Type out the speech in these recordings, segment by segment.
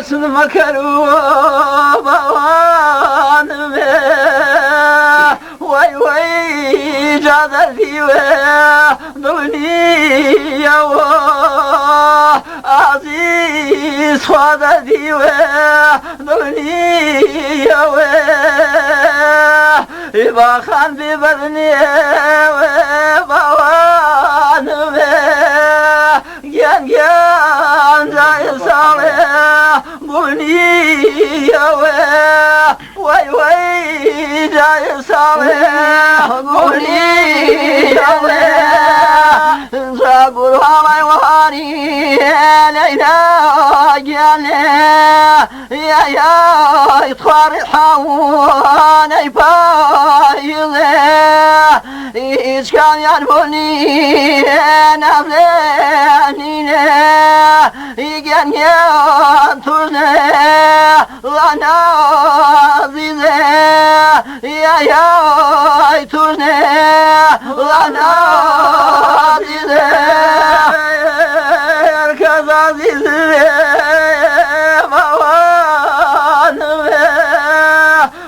Asıl makaru bavanım vay vay cadati ve dunya aziz fadati ve dunya ve bakan bir bedni ve bavanım gen cayı sağlı Gulniya vay vay cayı sağlı Gulniya Zagur halay vani Leyla gene Ya ya itkhari hawan Ey paylı İçkan yan buni Navlenine Igen yan tuzne Lana azize Ya ya tuzne Lana azize Herkes azize Bavanım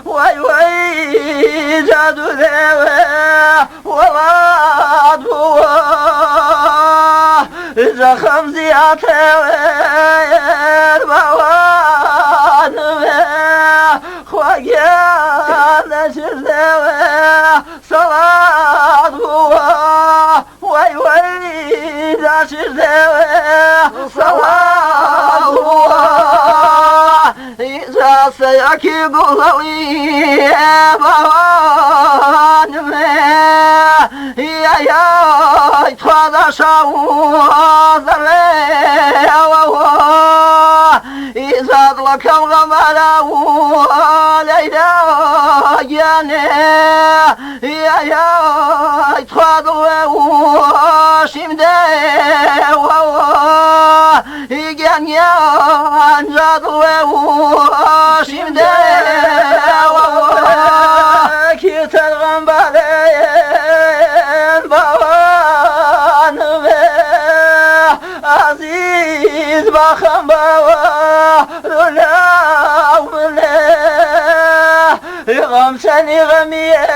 Vay vay cadu deve Valad bu Zakım ziyate Bavanım Khwagan neşirde Salat bu Vay vay neşirde Salat bu İza seyaki gulavi Bavanım Ya ya itfada şavu Zarre İza adlakam gamaravu Leyla gene Ya ya itfada vevu Şimdi Igen yan cadı vevu Şimdi Kitel gambaleyen Bavanım Aziz bakın baba Rülavmine Gam seni gamiye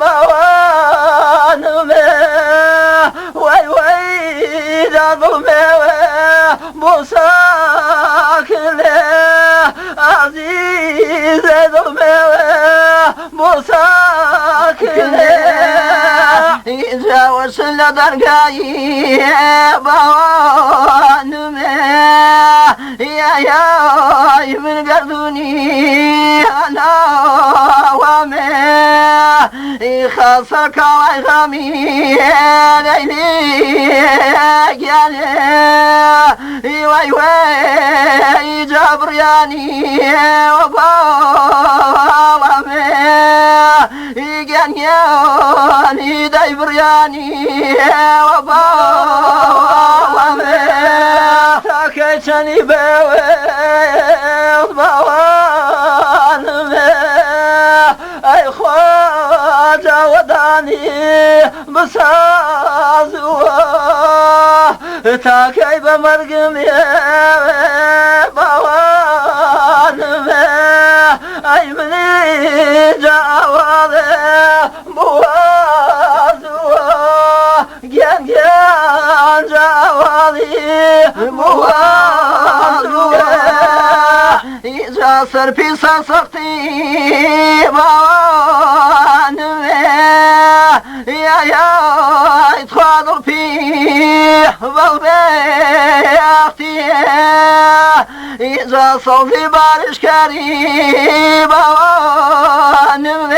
Bavanım Vay vay cadıme Bu sakile Aziz edome Bu sakile İzravasıyla dargayı Bavanım Ya ya İmin garduni Anavame İkhasa kavay gami Leyli gene Vay vay Cabriyani Bavalame Igen yani Daybriyani Bavalame Takayçani bevet Bavanım Ey Khwaja wadani Bısazı Takay bemergim Bavanım Ay mini cavadı Boğazı Gen gen cavadı Boğazı İca serpisa sakti Bavanım Ya ya itkhadu pi Valbeyakti İca savzi barışkari Bavanım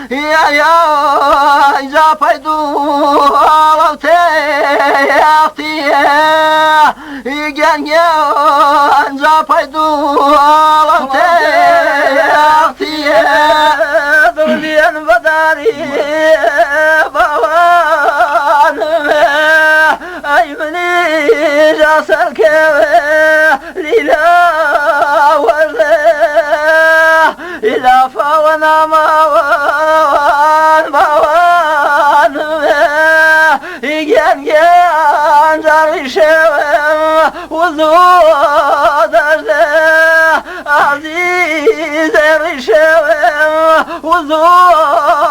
Ya ya İca paydu Alavteyakti Igen gen ca paydu Alavteyakti Dulliyen badari Bavanım Aymini casel keve Lila varde İla favana mavan Bavanım Igen gen carişevem وزودت عزيز الرشاوي وزودت